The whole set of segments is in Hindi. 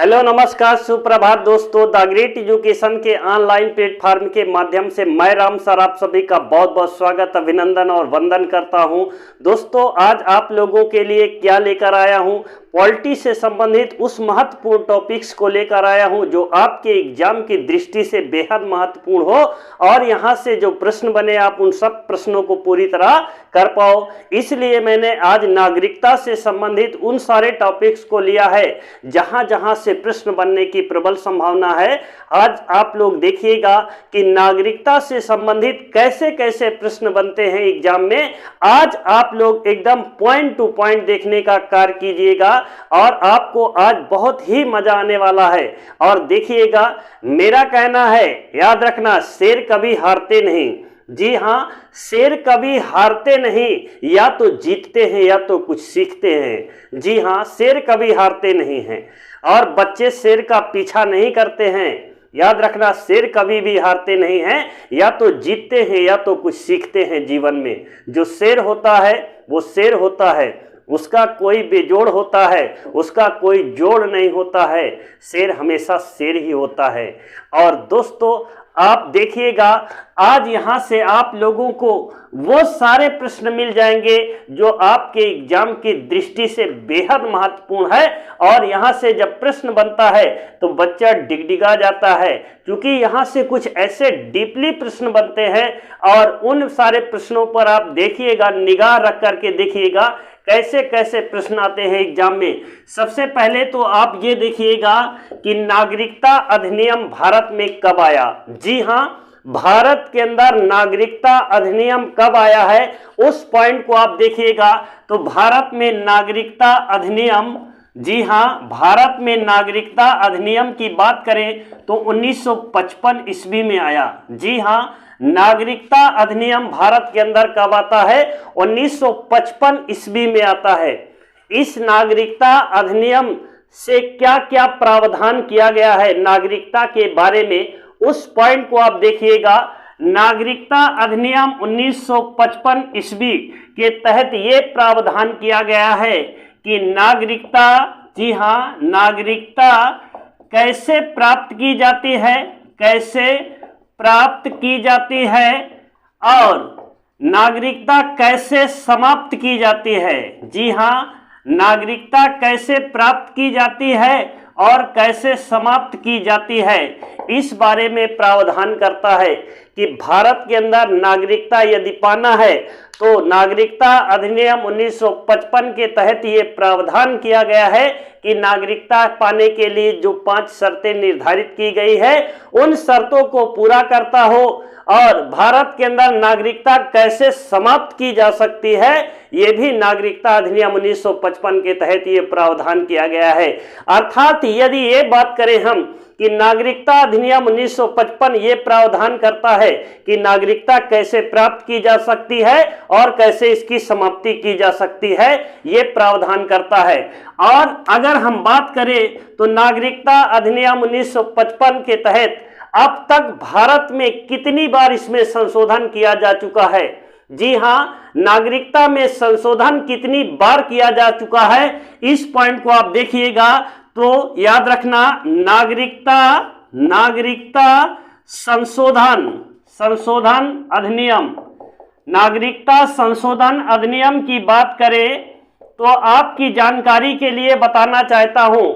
हेलो नमस्कार सुप्रभात दोस्तों। द ग्रेट एजुकेशन के ऑनलाइन प्लेटफॉर्म के माध्यम से मैं राम सर आप सभी का बहुत बहुत स्वागत अभिनंदन और वंदन करता हूं। दोस्तों आज आप लोगों के लिए क्या लेकर आया हूं, पॉलिटी से संबंधित उस महत्वपूर्ण टॉपिक्स को लेकर आया हूं जो आपके एग्जाम की दृष्टि से बेहद महत्वपूर्ण हो और यहां से जो प्रश्न बने आप उन सब प्रश्नों को पूरी तरह कर पाओ। इसलिए मैंने आज नागरिकता से संबंधित उन सारे टॉपिक्स को लिया है जहां जहां से प्रश्न बनने की प्रबल संभावना है। आज आप लोग देखिएगा कि नागरिकता से संबंधित कैसे कैसे प्रश्न बनते हैं एग्जाम में। आज आप लोग एकदम पॉइंट टू पॉइंट देखने का कार्य कीजिएगा और आपको आज बहुत ही मजा आने वाला है। और देखिएगा, मेरा कहना है, याद रखना, शेर कभी हारते नहीं। जी हाँ, शेर कभी हारते नहीं, या तो जीतते हैं या तो कुछ सीखते हैं। जी हाँ, शेर कभी हारते नहीं हैं और बच्चे शेर का पीछा नहीं करते हैं। याद रखना, शेर कभी भी हारते नहीं हैं, या तो जीतते हैं या तो कुछ सीखते हैं जीवन में। जो शेर होता है वो शेर होता है, उसका कोई बेजोड़ होता है, उसका कोई जोड़ नहीं होता है। शेर हमेशा शेर ही होता है। और दोस्तों आप देखिएगा, आज यहाँ से आप लोगों को वो सारे प्रश्न मिल जाएंगे जो आपके एग्जाम की दृष्टि से बेहद महत्वपूर्ण है। और यहाँ से जब प्रश्न बनता है तो बच्चा डिगडिगा जाता है, क्योंकि यहाँ से कुछ ऐसे डीपली प्रश्न बनते हैं। और उन सारे प्रश्नों पर आप देखिएगा, निगाह रख करके देखिएगा कैसे कैसे प्रश्न आते हैं एग्जाम में। सबसे पहले तो आप ये देखिएगा कि नागरिकता अधिनियम भारत में कब आया। जी हाँ, भारत के अंदर नागरिकता अधिनियम कब आया है उस पॉइंट को आप देखिएगा। तो भारत में नागरिकता अधिनियम, जी हाँ, भारत में नागरिकता अधिनियम की बात करें तो 1955 ईस्वी में आया। जी हाँ, नागरिकता अधिनियम भारत के अंदर कब आता है? 1955 ईस्वी में आता है। इस नागरिकता अधिनियम से क्या क्या प्रावधान किया गया है नागरिकता के बारे में, उस पॉइंट को आप देखिएगा। नागरिकता अधिनियम 1955 ईस्वी के तहत ये प्रावधान किया गया है कि नागरिकता, जी हाँ, नागरिकता कैसे प्राप्त की जाती है, कैसे प्राप्त की जाती है और नागरिकता कैसे समाप्त की जाती है। जी हाँ, नागरिकता कैसे प्राप्त की जाती है और कैसे समाप्त की जाती है, इस बारे में प्रावधान करता है कि भारत के अंदर नागरिकता यदि पाना है तो नागरिकता अधिनियम 1955 के तहत ये प्रावधान किया गया है कि नागरिकता पाने के लिए जो 5 शर्तें निर्धारित की गई है उन शर्तों को पूरा करता हो। और भारत के अंदर नागरिकता कैसे समाप्त की जा सकती है, ये भी नागरिकता अधिनियम 1955 के तहत ये प्रावधान किया गया है। अर्थात यदि ये बात करें हम कि नागरिकता अधिनियम 1955 ये प्रावधान करता है कि नागरिकता कैसे प्राप्त की जा सकती है और कैसे इसकी समाप्ति की जा सकती है, ये प्रावधान करता है। और अगर हम बात करें तो नागरिकता अधिनियम 1955 के तहत अब तक भारत में कितनी बार इसमें संशोधन किया जा चुका है। जी हाँ, नागरिकता में संशोधन कितनी बार किया जा चुका है, इस पॉइंट को आप देखिएगा। तो याद रखना, नागरिकता संशोधन अधिनियम, नागरिकता संशोधन अधिनियम की बात करें तो आपकी जानकारी के लिए बताना चाहता हूं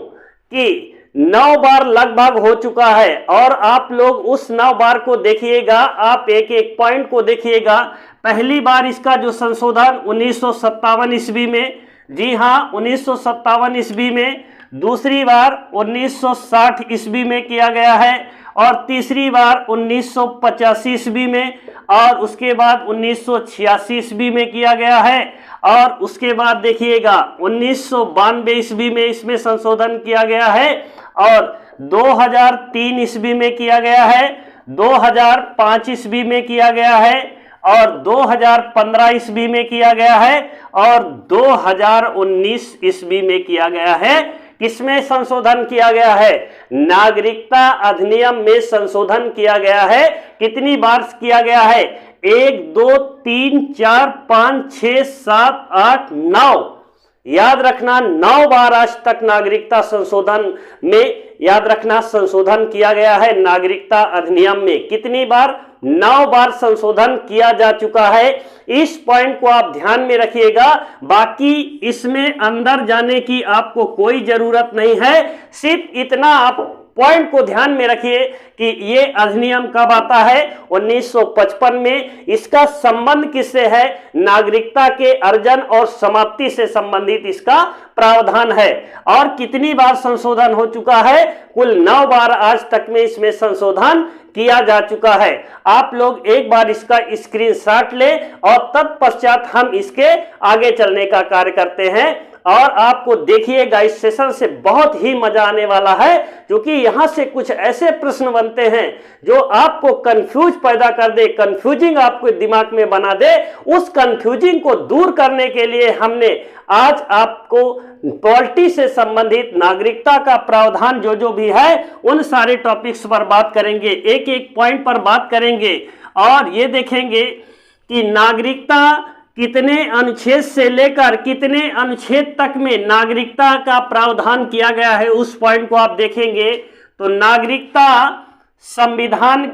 कि 9 बार लगभग हो चुका है। और आप लोग उस 9 बार को देखिएगा, आप एक एक पॉइंट को देखिएगा। पहली बार इसका जो संशोधन 1957 ईस्वी में, जी हाँ, 1957 ईस्वी में। दूसरी बार 1960 ईस्वी में किया गया है और तीसरी बार 1985 ईस्वी में और उसके बाद 1986 ईस्वी में किया गया है। और उसके बाद देखिएगा 1992 ईस्वी में इसमें संशोधन किया गया है और 2003 ईस्वी में किया गया है, 2005 ईस्वी में किया गया है और 2015 ईस्वी में किया गया है और 2019 ईस्वी में किया गया है। किसमें संशोधन किया गया है? नागरिकता अधिनियम में संशोधन किया गया है। कितनी बार किया गया है? 1 2 3 4 5 6 7 8 9 याद रखना 9 बार आज तक नागरिकता संशोधन में, याद रखना, संशोधन किया गया है। नागरिकता अधिनियम में कितनी बार? 9 बार संशोधन किया जा चुका है। इस पॉइंट को आप ध्यान में रखिएगा। बाकी इसमें अंदर जाने की आपको कोई जरूरत नहीं है, सिर्फ इतना आप पॉइंट को ध्यान में रखिए कि ये अधिनियम कब आता है? 1955 में। इसका संबंध किससे है? नागरिकता के अर्जन और समाप्ति से संबंधित इसका प्रावधान है। और कितनी बार संशोधन हो चुका है? कुल 9 बार आज तक में इसमें संशोधन किया जा चुका है। आप लोग एक बार इसका स्क्रीनशॉट लें और तत्पश्चात हम इसके आगे चलने का कार्य करते हैं। और आपको देखिएगा इस सेशन से बहुत ही मजा आने वाला है, क्योंकि यहां से कुछ ऐसे प्रश्न बनते हैं जो आपको कंफ्यूज पैदा कर दे, कंफ्यूजिंग आपको दिमाग में बना दे। उस कंफ्यूजिंग को दूर करने के लिए हमने आज आपको पॉलिटी से संबंधित नागरिकता का प्रावधान जो भी है उन सारे टॉपिक्स पर बात करेंगे, एक एक पॉइंट पर बात करेंगे और ये देखेंगे कि नागरिकता कितने अनुच्छेद से लेकर कितने अनुच्छेद तक में नागरिकता का प्रावधान किया गया है, उस पॉइंट को आप देखेंगे। तो नागरिकता संविधान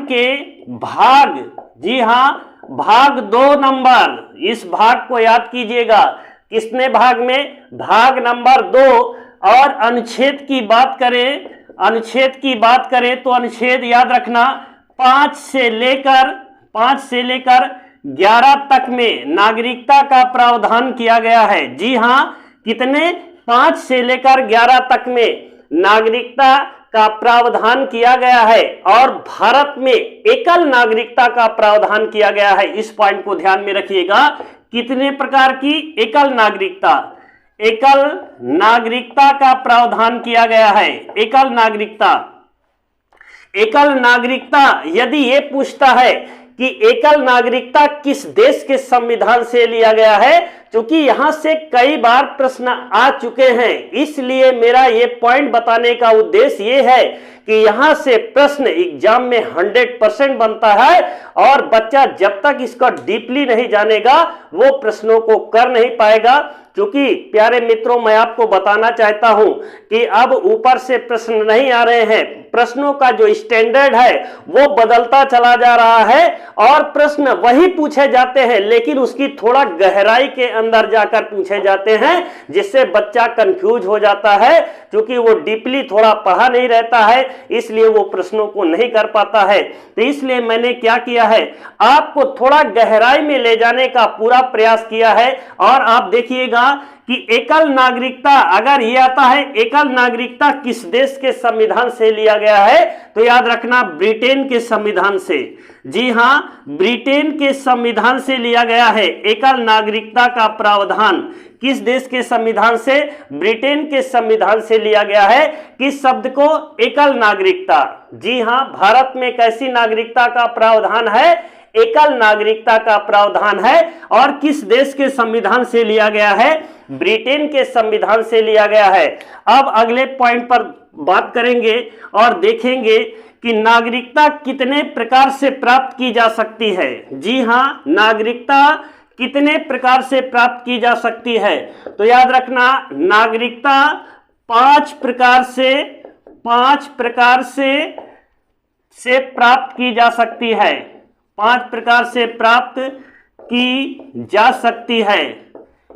के भाग, जी हां, भाग 2 नंबर, इस भाग को याद कीजिएगा। किसने भाग में? भाग नंबर 2। और अनुच्छेद की बात करें तो अनुच्छेद याद रखना 5 से लेकर 11 तक में नागरिकता का प्रावधान किया गया है। जी हां, कितने? 5 से लेकर 11 तक में नागरिकता का प्रावधान किया गया है। और भारत में एकल नागरिकता का प्रावधान किया गया है। इस पॉइंट को ध्यान में रखिएगा। कितने प्रकार की एकल नागरिकता का प्रावधान किया गया है? एकल नागरिकता यदि ये पूछता है कि एकल नागरिकता किस देश के संविधान से लिया गया है, क्योंकि यहां से कई बार प्रश्न आ चुके हैं, इसलिए मेरा ये पॉइंट बताने का उद्देश्य ये है कि यहां से प्रश्न एग्जाम में 100% बनता है और बच्चा जब तक इसका डीपली नहीं जानेगा वो प्रश्नों को कर नहीं पाएगा। क्योंकि प्यारे मित्रों, मैं आपको बताना चाहता हूं कि अब ऊपर से प्रश्न नहीं आ रहे हैं, प्रश्नों का जो स्टैंडर्ड है वो बदलता चला जा रहा है और प्रश्न वही पूछे जाते हैं, लेकिन उसकी थोड़ा गहराई के अंदर जाकर पूछे जाते हैं, जिससे बच्चा कंफ्यूज हो जाता है। क्योंकि वो डीपली थोड़ा पढ़ा नहीं रहता है, इसलिए वो प्रश्नों को नहीं कर पाता है। तो इसलिए मैंने क्या किया है, आपको थोड़ा गहराई में ले जाने का पूरा प्रयास किया है। और आप देखिएगा कि एकल नागरिकता, अगर ये आता है एकल नागरिकता किस देश के संविधान से लिया गया है, तो याद रखना ब्रिटेन के संविधान से। जी हां, ब्रिटेन के संविधान से लिया गया है एकल नागरिकता का प्रावधान। किस देश के संविधान से? ब्रिटेन के संविधान से लिया गया है। किस शब्द को? एकल नागरिकता। जी हां, भारत में कैसी नागरिकता का प्रावधान है? एकल नागरिकता का प्रावधान है। और किस देश के संविधान से लिया गया है? ब्रिटेन के संविधान से लिया गया है। अब अगले पॉइंट पर बात करेंगे और देखेंगे कि नागरिकता कितने प्रकार से प्राप्त की जा सकती है। जी हां, नागरिकता कितने प्रकार से प्राप्त की जा सकती है? तो याद रखना नागरिकता 5 प्रकार से प्राप्त की जा सकती है। 5 प्रकार से प्राप्त की जा सकती है।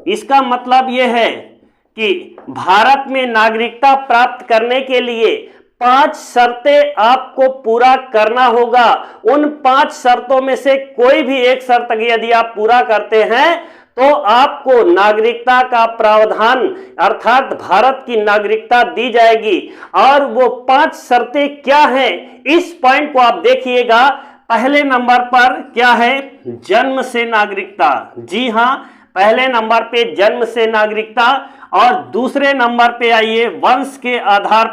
इसका मतलब यह है कि भारत में नागरिकता प्राप्त करने के लिए 5 शर्तें आपको पूरा करना होगा। उन 5 शर्तों में से कोई भी एक शर्त यदि आप पूरा करते हैं तो आपको नागरिकता का प्रावधान अर्थात भारत की नागरिकता दी जाएगी। और वो 5 शर्तें क्या हैं, इस पॉइंट को आप देखिएगा। पहले नंबर पर क्या है? जन्म से नागरिकता। जी हां, पहले नंबर पे जन्म से नागरिकता। और दूसरे नंबर पे आइए वंश के आधार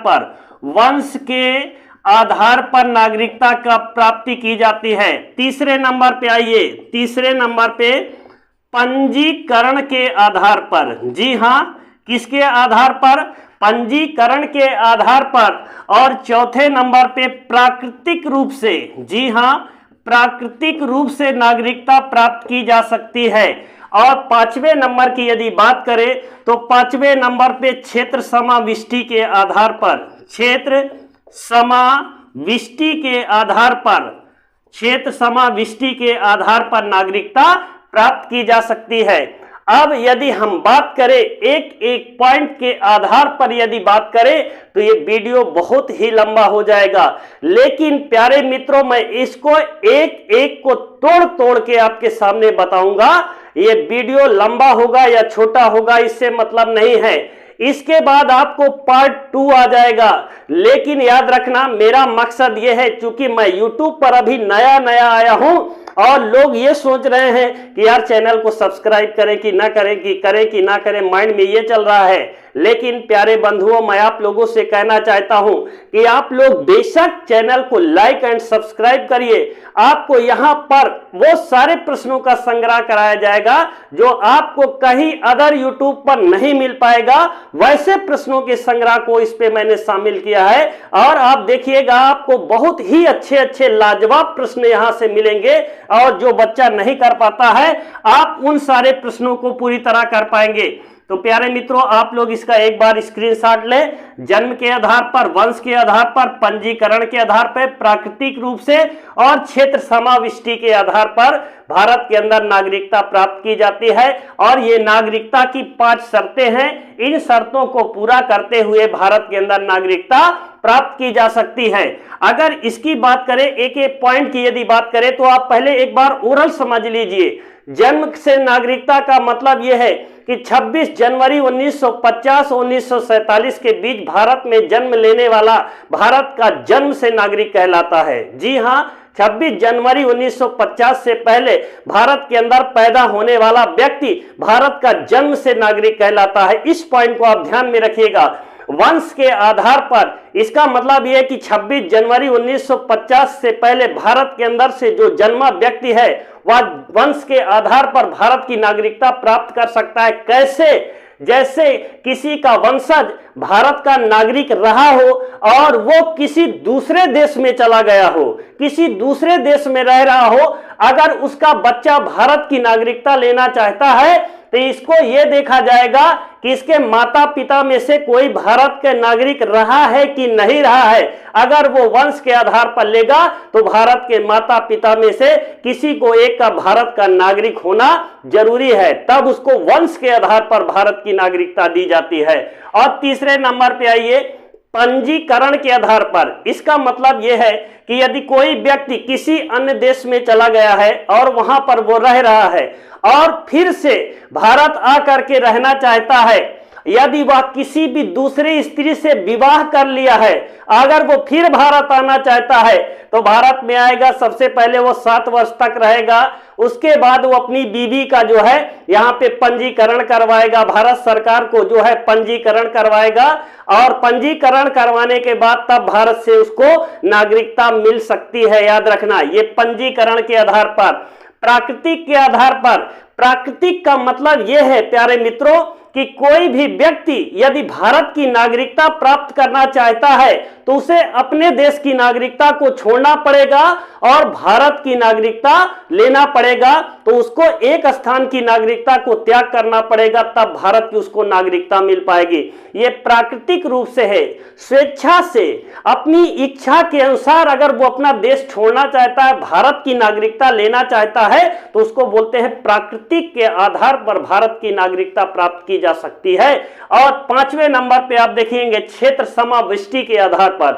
पर नागरिकता का प्राप्ति की जाती है। तीसरे नंबर पे आइए, तीसरे नंबर पे पंजीकरण के आधार पर। जी हां, किसके आधार पर? पंजीकरण के आधार पर। और चौथे नंबर पे प्राकृतिक रूप से, जी हां, प्राकृतिक रूप से नागरिकता प्राप्त की जा सकती है। और पांचवें नंबर की यदि बात करें तो पांचवें नंबर पे क्षेत्र समाविष्टि के आधार पर, क्षेत्र समाविष्टि के आधार पर, क्षेत्र समाविष्टि के आधार पर नागरिकता प्राप्त की जा सकती है। अब यदि हम बात करें एक एक पॉइंट के आधार पर यदि बात करें तो ये वीडियो बहुत ही लंबा हो जाएगा, लेकिन प्यारे मित्रों मैं इसको एक एक को तोड़ तोड़ के आपके सामने बताऊंगा। ये वीडियो लंबा होगा या छोटा होगा इससे मतलब नहीं है, इसके बाद आपको पार्ट 2 आ जाएगा। लेकिन याद रखना मेरा मकसद ये है, चूंकि मैं YouTube पर अभी नया नया आया हूं और लोग ये सोच रहे हैं कि यार चैनल को सब्सक्राइब करें कि ना करें, कि करें कि ना करें, माइंड में ये चल रहा है। लेकिन प्यारे बंधुओं मैं आप लोगों से कहना चाहता हूं कि आप लोग बेशक चैनल को लाइक एंड सब्सक्राइब करिए। आपको यहां पर वो सारे प्रश्नों का संग्रह कराया जाएगा जो आपको कहीं अदर यूट्यूब पर नहीं मिल पाएगा। वैसे प्रश्नों के संग्रह को इस पे मैंने शामिल किया है और आप देखिएगा आपको बहुत ही अच्छे अच्छे लाजवाब प्रश्न यहां से मिलेंगे और जो बच्चा नहीं कर पाता है आप उन सारे प्रश्नों को पूरी तरह कर पाएंगे। तो प्यारे मित्रों आप लोग इसका एक बार स्क्रीनशॉट लें। जन्म के आधार पर, वंश के आधार पर, पंजीकरण के आधार पर, प्राकृतिक रूप से और क्षेत्र समाविष्टि के आधार पर भारत के अंदर नागरिकता प्राप्त की जाती है और ये नागरिकता की 5 शर्तें हैं। इन शर्तों को पूरा करते हुए भारत के अंदर नागरिकता प्राप्त की जा सकती है। अगर इसकी बात करें एक एक पॉइंट की यदि बात करें तो आप पहले एक बार ओरल समझ लीजिए। जन्म से नागरिकता का मतलब यह है कि 26 जनवरी 1950-1947 के बीच भारत में जन्म लेने वाला भारत का जन्म से नागरिक कहलाता है। जी हां, 26 जनवरी 1950 से पहले भारत के अंदर पैदा होने वाला व्यक्ति भारत का जन्म से नागरिक कहलाता है। इस पॉइंट को आप ध्यान में रखिएगा। वंश के आधार पर इसका मतलब यह है कि 26 जनवरी 1950 से पहले भारत के अंदर से जो जन्मा व्यक्ति है वह वंश के आधार पर भारत की नागरिकता प्राप्त कर सकता है। कैसे? जैसे किसी का वंशज भारत का नागरिक रहा हो और वो किसी दूसरे देश में चला गया हो, किसी दूसरे देश में रह रहा हो, अगर उसका बच्चा भारत की नागरिकता लेना चाहता है तो इसको यह देखा जाएगा कि इसके माता पिता में से कोई भारत के नागरिक रहा है कि नहीं रहा है। अगर वो वंश के आधार पर लेगा तो भारत के माता पिता में से किसी को एक का भारत का नागरिक होना जरूरी है, तब उसको वंश के आधार पर भारत की नागरिकता दी जाती है। और तीसरे नंबर पे आइए पंजीकरण के आधार पर। इसका मतलब यह है कि यदि कोई व्यक्ति किसी अन्य देश में चला गया है और वहां पर वो रह रहा है और फिर से भारत आकर के रहना चाहता है, यदि वह किसी भी दूसरी स्त्री से विवाह कर लिया है, अगर वो फिर भारत आना चाहता है तो भारत में आएगा। सबसे पहले वो 7 वर्ष तक रहेगा, उसके बाद वो अपनी बीवी का जो है यहाँ पे पंजीकरण करवाएगा, भारत सरकार को जो है पंजीकरण करवाएगा और पंजीकरण करवाने के बाद तब भारत से उसको नागरिकता मिल सकती है। याद रखना ये पंजीकरण के आधार पर। प्राकृतिक के आधार पर, प्राकृतिक का मतलब यह है प्यारे मित्रों कि कोई भी व्यक्ति यदि भारत की नागरिकता प्राप्त करना चाहता है तो उसे अपने देश की नागरिकता को छोड़ना पड़ेगा और भारत की नागरिकता लेना पड़ेगा। तो उसको एक स्थान की नागरिकता को त्याग करना पड़ेगा, तब भारत की उसको नागरिकता मिल पाएगी। ये प्राकृतिक रूप से है, स्वेच्छा से अपनी इच्छा के अनुसार अगर वो अपना देश छोड़ना चाहता है, भारत की नागरिकता लेना चाहता है तो उसको बोलते हैं प्राकृतिक के आधार पर भारत की नागरिकता प्राप्त की जा सकती है। और 5वें नंबर पे आप देखेंगे क्षेत्र समाविष्टि के आधार पर।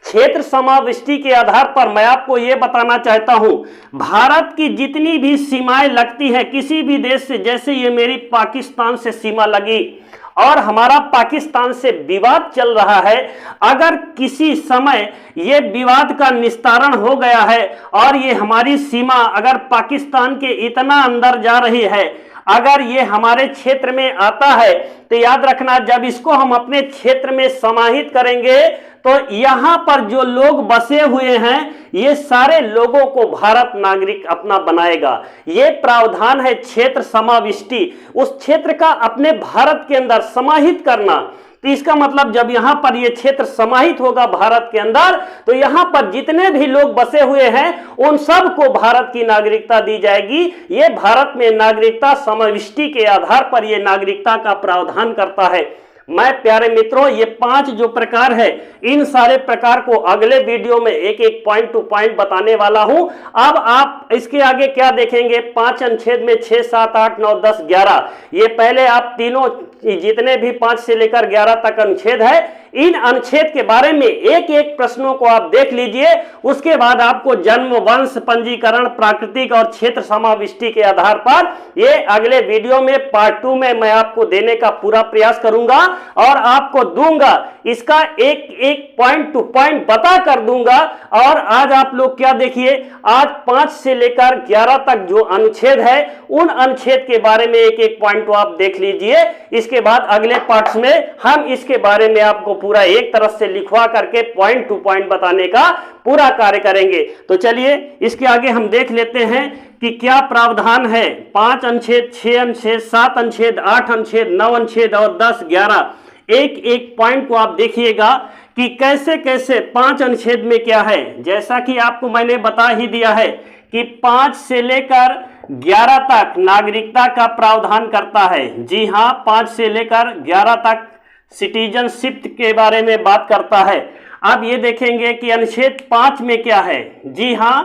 क्षेत्र समाविष्टि के आधार पर मैं आपको यह बताना चाहता हूं, भारत की जितनी भी सीमाएं लगती हैं किसी भी देश से, जैसे ये मेरी पाकिस्तान से सीमा लगी और हमारा पाकिस्तान से विवाद चल रहा है, अगर किसी समय ये विवाद का निस्तारण हो गया है और ये हमारी सीमा अगर पाकिस्तान के इतना अंदर जा रही है, अगर ये हमारे क्षेत्र में आता है तो याद रखना जब इसको हम अपने क्षेत्र में समाहित करेंगे तो यहां पर जो लोग बसे हुए हैं ये सारे लोगों को भारत नागरिक अपना बनाएगा। ये प्रावधान है क्षेत्र समाविष्टि, उस क्षेत्र का अपने भारत के अंदर समाहित करना। तो इसका मतलब जब यहां पर ये क्षेत्र समाहित होगा भारत के अंदर, तो यहां पर जितने भी लोग बसे हुए हैं उन सब को भारत की नागरिकता दी जाएगी। ये भारत में नागरिकता समाविष्टि के आधार पर ये नागरिकता का प्रावधान करता है। मैं प्यारे मित्रों ये 5 जो प्रकार है, इन सारे प्रकार को अगले वीडियो में एक एक पॉइंट टू पॉइंट बताने वाला हूं। अब आप इसके आगे क्या देखेंगे, 5 अनुच्छेद में 6, 7, 8, 9, 10, 11, ये पहले आप तीनों जितने भी 5 से लेकर 11 तक अनुच्छेद है, इन अनुच्छेद के बारे में एक एक प्रश्नों को आप देख लीजिए। उसके बाद आपको जन्म, वंश, पंजीकरण, प्राकृतिक और क्षेत्र समाविष्टि के आधार पर ये अगले वीडियो में पार्ट 2 में मैं आपको देने का पूरा प्रयास करूंगा और आपको दूंगा, इसका एक एक पॉइंट टू पॉइंट बता कर दूंगा। और आज आप लोग क्या देखिए, आज 5 से लेकर 11 तक जो अनुच्छेद है उन अनुच्छेद के बारे में एक एक पॉइंट को आप देख लीजिए। इसके बाद अगले पार्ट्स में हम इसके बारे में आपको पूरा एक तरफ से लिखवा करके पॉइंट टू पॉइंट बताने का पूरा कार्य करेंगे। तो चलिए इसके आगे हम देख लेते हैं कि क्या प्रावधान है। 5 अनुच्छेद, 6 अनुच्छेद, 7 अनुच्छेद, 8 अनुच्छेद, 9 अनुच्छेद और 10, 11, एक एक पॉइंट को आप देखिएगा कि कैसे कैसे 5 अनुच्छेद में क्या है। जैसा कि आपको मैंने बता ही दिया है कि 5 से लेकर 11 तक नागरिकता का प्रावधान करता है। जी हां, 5 से लेकर 11 तक सिटीजनशिप के बारे में बात करता है। अब ये देखेंगे कि अनुच्छेद 5 में क्या है। जी हां,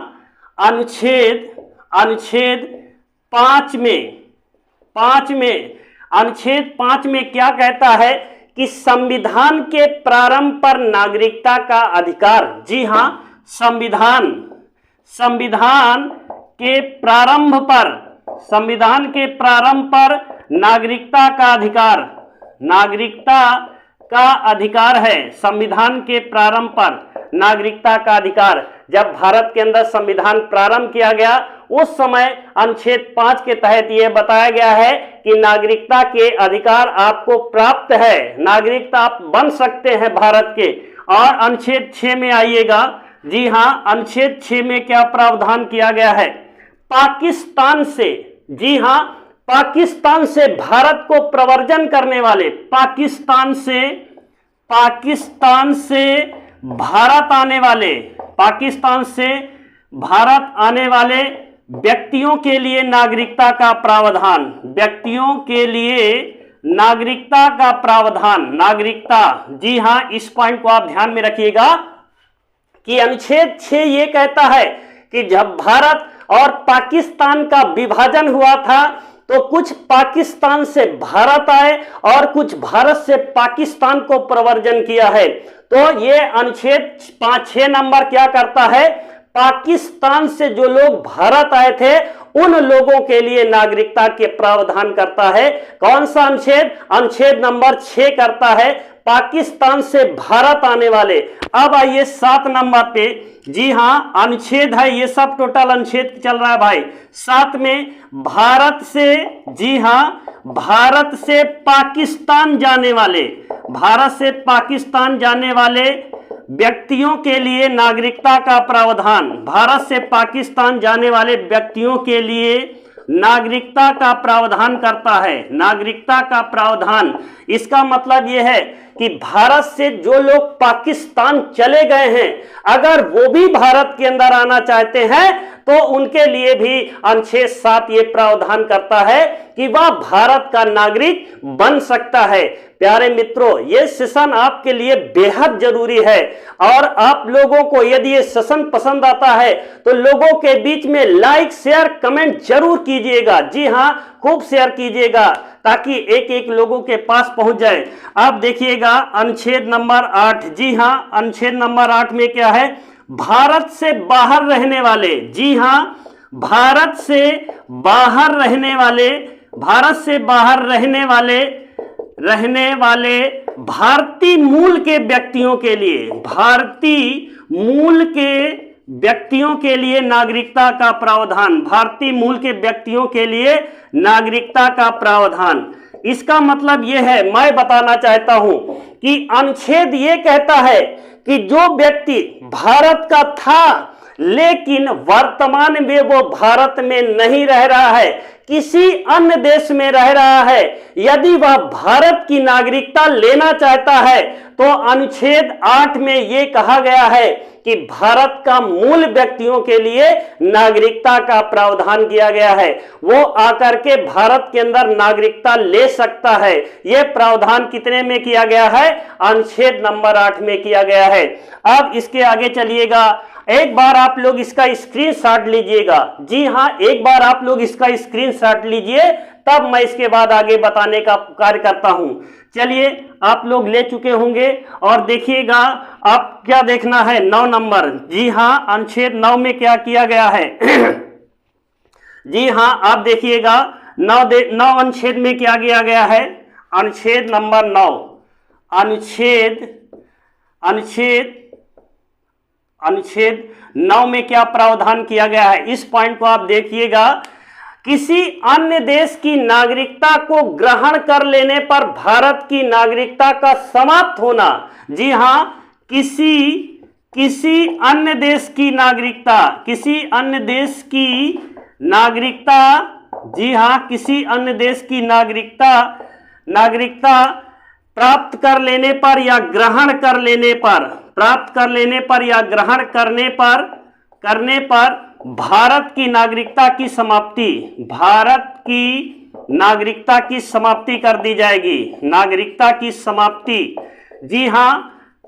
अनुच्छेद 5 में क्या कहता है कि संविधान के प्रारंभ पर नागरिकता का अधिकार। जी हां, संविधान के प्रारंभ पर नागरिकता का अधिकार है। संविधान के प्रारंभ पर नागरिकता का अधिकार, जब भारत के अंदर संविधान प्रारंभ किया गया उस समय अनुच्छेद 5 के तहत यह बताया गया है कि नागरिकता के अधिकार आपको प्राप्त है, नागरिकता आप बन सकते हैं भारत के। और अनुच्छेद 6 में आइएगा। जी हां, अनुच्छेद 6 में क्या प्रावधान किया गया है, पाकिस्तान से, जी हां, पाकिस्तान से भारत को प्रवर्जन करने वाले, पाकिस्तान से भारत आने वाले व्यक्तियों के लिए नागरिकता का प्रावधान, नागरिकता। जी हां, इस पॉइंट को आप ध्यान में रखिएगा कि अनुच्छेद 6 ये कहता है कि जब भारत और पाकिस्तान का विभाजन हुआ था तो कुछ पाकिस्तान से भारत आए और कुछ भारत से पाकिस्तान को प्रवर्जन किया है। तो ये अनुच्छेद 5-6 नंबर क्या करता है, पाकिस्तान से जो लोग भारत आए थे उन लोगों के लिए नागरिकता के प्रावधान करता है। कौन सा अनुच्छेद, अनुच्छेद नंबर 6 करता है पाकिस्तान से भारत आने वाले। अब आइए 7 नंबर पे। जी हां, अनुच्छेद है, ये सब टोटल अनुच्छेद चल रहा है भाई। 7 में भारत से, जी हां, भारत से पाकिस्तान जाने वाले व्यक्तियों के लिए नागरिकता का प्रावधान, भारत से पाकिस्तान जाने वाले व्यक्तियों के लिए नागरिकता का प्रावधान करता है। नागरिकता का प्रावधान, इसका मतलब यह है कि भारत से जो लोग पाकिस्तान चले गए हैं अगर वो भी भारत के अंदर आना चाहते हैं तो उनके लिए भी अनुच्छेद 7 ये प्रावधान करता है कि वह भारत का नागरिक बन सकता है। प्यारे मित्रों, ये सेशन आपके लिए बेहद जरूरी है और आप लोगों को यदि ये सेशन पसंद आता है तो लोगों के बीच में लाइक, शेयर, कमेंट जरूर कीजिएगा। जी हां, खूब शेयर कीजिएगा ताकि एक एक लोगों के पास पहुंच जाए। आप देखिएगा अनुच्छेद नंबर 8। जी हां, अनुच्छेद नंबर 8 में क्या है, भारत से बाहर रहने वाले, जी हां, भारत से बाहर रहने वाले भारतीय मूल के व्यक्तियों के लिए नागरिकता का प्रावधान, भारतीय मूल के व्यक्तियों के लिए नागरिकता का प्रावधान। इसका मतलब यह है, मैं बताना चाहता हूं कि अनुच्छेद ये कहता है कि जो व्यक्ति भारत का था लेकिन वर्तमान में वो भारत में नहीं रह रहा है, किसी अन्य देश में रह रहा है, यदि वह भारत की नागरिकता लेना चाहता है तो अनुच्छेद 8 में ये कहा गया है कि भारत का मूल व्यक्तियों के लिए नागरिकता का प्रावधान किया गया है। वो आकर के भारत के अंदर नागरिकता ले सकता है। यह प्रावधान कितने में किया गया है? अनुच्छेद नंबर 8 में किया गया है। अब इसके आगे चलिएगा, एक बार आप लोग इसका स्क्रीनशॉट लीजिएगा। जी हां, एक बार आप लोग इसका स्क्रीनशॉट लीजिए, तब मैं इसके बाद आगे बताने का कार्य करता हूं। चलिए, आप लोग ले चुके होंगे और देखिएगा आप क्या देखना है। 9 नंबर, जी हां, अनुच्छेद 9 में क्या किया गया है? जी हां, आप देखिएगा 9 अनुच्छेद में क्या किया गया है? अनुच्छेद नंबर 9, अनुच्छेद 9 में क्या प्रावधान किया गया है? इस पॉइंट को आप देखिएगा। किसी अन्य देश की नागरिकता को ग्रहण कर लेने पर भारत की नागरिकता का समाप्त होना। जी हां, किसी अन्य देश की नागरिकता, जी हां, किसी अन्य देश की नागरिकता प्राप्त कर लेने पर या ग्रहण कर लेने पर, या ग्रहण करने पर भारत की नागरिकता की समाप्ति कर दी जाएगी। नागरिकता की समाप्ति, जी हां,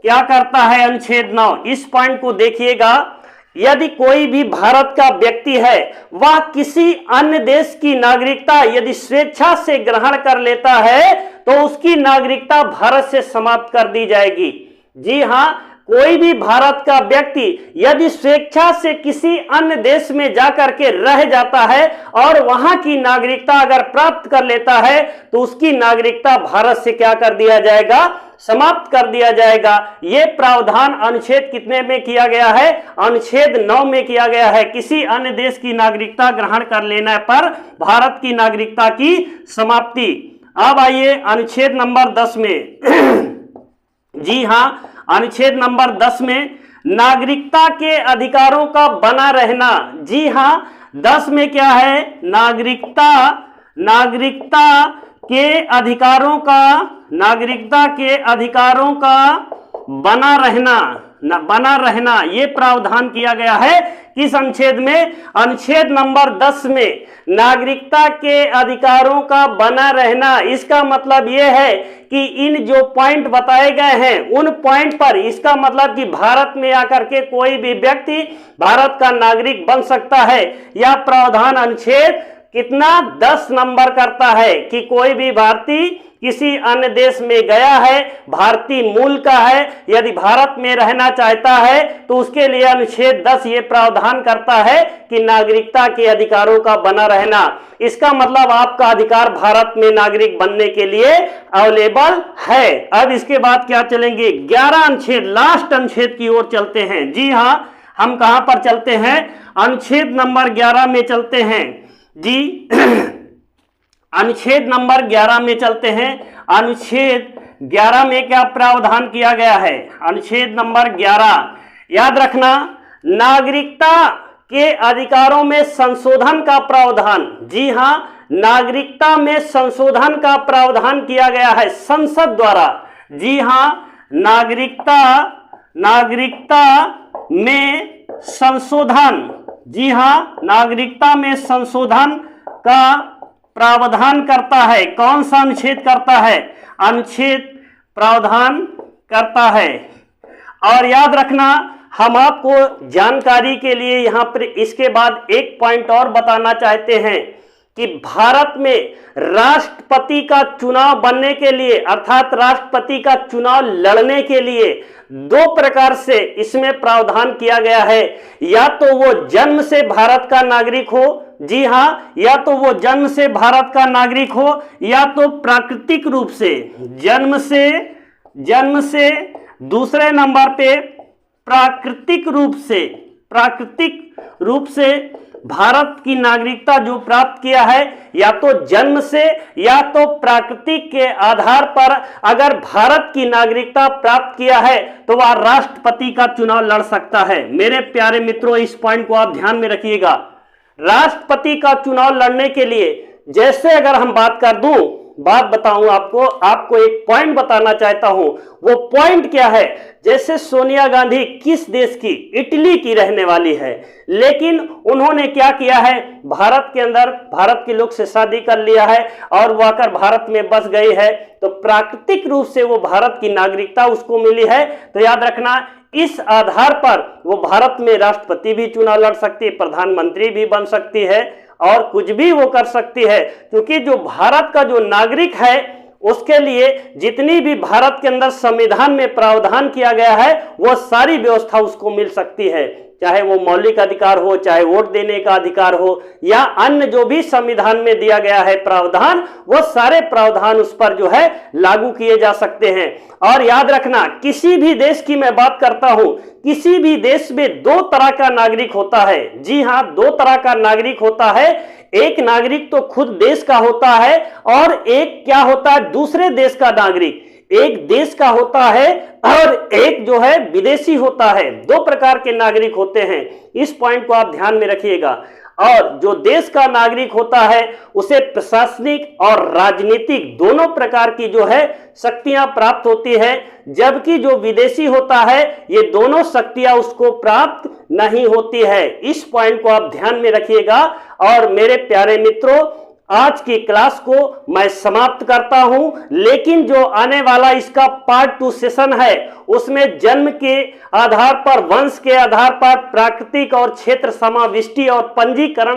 क्या करता है अनुच्छेद 9? इस पॉइंट को देखिएगा। यदि कोई भी भारत का व्यक्ति है, वह किसी अन्य देश की नागरिकता यदि स्वेच्छा से ग्रहण कर लेता है तो उसकी नागरिकता भारत से समाप्त कर दी जाएगी। जी हां, कोई भी भारत का व्यक्ति यदि स्वेच्छा से किसी अन्य देश में जाकर के रह जाता है और वहां की नागरिकता अगर प्राप्त कर लेता है तो उसकी नागरिकता भारत से क्या कर दिया जाएगा? समाप्त कर दिया जाएगा। यह प्रावधान अनुच्छेद कितने में किया गया है? अनुच्छेद 9 में किया गया है। किसी अन्य देश की नागरिकता ग्रहण कर लेने पर भारत की नागरिकता की समाप्ति। अब आइए अनुच्छेद नंबर 10 में। जी हां, अनुच्छेद नंबर 10 में नागरिकता के अधिकारों का बना रहना। जी हां, 10 में क्या है? नागरिकता के अधिकारों का बना रहना ये प्रावधान किया गया है। किस अनुच्छेद में? अनुच्छेद नंबर 10 में नागरिकता के अधिकारों का बना रहना। इसका मतलब यह है कि इन जो पॉइंट बताए गए हैं उन पॉइंट पर, इसका मतलब कि भारत में आकर के कोई भी व्यक्ति भारत का नागरिक बन सकता है। यह प्रावधान अनुच्छेद कितना? 10 नंबर करता है कि कोई भी भारतीय किसी अन्य देश में गया है, भारतीय मूल का है, यदि भारत में रहना चाहता है तो उसके लिए अनुच्छेद 10 ये प्रावधान करता है कि नागरिकता के अधिकारों का बना रहना। इसका मतलब आपका अधिकार भारत में नागरिक बनने के लिए अवेलेबल है। अब इसके बाद क्या चलेंगे? 11 अनुच्छेद, लास्ट अनुच्छेद की ओर चलते हैं। जी हां, हम कहां पर चलते हैं? अनुच्छेद नंबर 11 में चलते हैं। जी अनुच्छेद नंबर 11 में चलते हैं। अनुच्छेद 11 में क्या प्रावधान किया गया है? अनुच्छेद नंबर 11, याद रखना, नागरिकता के अधिकारों में संशोधन का प्रावधान। जी हां, नागरिकता में संशोधन का प्रावधान किया गया है संसद द्वारा। जी हां, नागरिकता में संशोधन, जी हां, नागरिकता में संशोधन का प्रावधान करता है। कौन सा अनुच्छेद करता है? अनुच्छेद प्रावधान करता है। और याद रखना, हम आपको जानकारी के लिए यहां पर इसके बाद एक पॉइंट और बताना चाहते हैं कि भारत में राष्ट्रपति का चुनाव बनने के लिए, अर्थात राष्ट्रपति का चुनाव लड़ने के लिए 2 प्रकार से इसमें प्रावधान किया गया है। या तो वो जन्म से भारत का नागरिक हो, जी हां, या तो वो जन्म से भारत का नागरिक हो, या तो प्राकृतिक रूप से, जन्म से, दूसरे नंबर पे प्राकृतिक रूप से भारत की नागरिकता जो प्राप्त किया है, या तो जन्म से या तो प्राकृतिक के आधार पर अगर भारत की नागरिकता प्राप्त किया है तो वह राष्ट्रपति का चुनाव लड़ सकता है। मेरे प्यारे मित्रों, इस पॉइंट को आप ध्यान में रखिएगा। राष्ट्रपति का चुनाव लड़ने के लिए, जैसे अगर हम बात बताऊं आपको एक पॉइंट बताना चाहता हूं। वो पॉइंट क्या है? जैसे सोनिया गांधी किस देश की? इटली की रहने वाली है, लेकिन उन्होंने क्या किया है? भारत के अंदर भारत के लोग से शादी कर लिया है और वो आकर भारत में बस गई है, तो प्राकृतिक रूप से वो भारत की नागरिकता उसको मिली है। तो याद रखना, इस आधार पर वो भारत में राष्ट्रपति भी चुनाव लड़ सकती है, प्रधानमंत्री भी बन सकती है और कुछ भी वो कर सकती है, क्योंकि जो भारत का जो नागरिक है उसके लिए जितनी भी भारत के अंदर संविधान में प्रावधान किया गया है वो सारी व्यवस्था उसको मिल सकती है, चाहे वो मौलिक अधिकार हो, चाहे वोट देने का अधिकार हो, या अन्य जो भी संविधान में दिया गया है प्रावधान, वो सारे प्रावधान उस पर जो है लागू किए जा सकते हैं। और याद रखना, किसी भी देश की मैं बात करता हूं, किसी भी देश में दो तरह का नागरिक होता है। जी हां, दो तरह का नागरिक होता है। एक नागरिक तो खुद देश का होता है और एक क्या होता है? दूसरे देश का नागरिक। एक देश का होता है और एक जो है विदेशी होता है। दो प्रकार के नागरिक होते हैं, इस पॉइंट को आप ध्यान में रखिएगा। और जो देश का नागरिक होता है उसे प्रशासनिक और राजनीतिक दोनों प्रकार की जो है शक्तियां प्राप्त होती है, जबकि जो विदेशी होता है ये दोनों शक्तियां उसको प्राप्त नहीं होती है। इस पॉइंट को आप ध्यान में रखिएगा। और मेरे प्यारे मित्रों, आज की क्लास को मैं समाप्त करता हूं, लेकिन जो आने वाला इसका पार्ट 2 सेशन है उसमें जन्म के आधार पर, वंश के आधार पर, प्राकृतिक और क्षेत्र समाविष्टि और पंजीकरण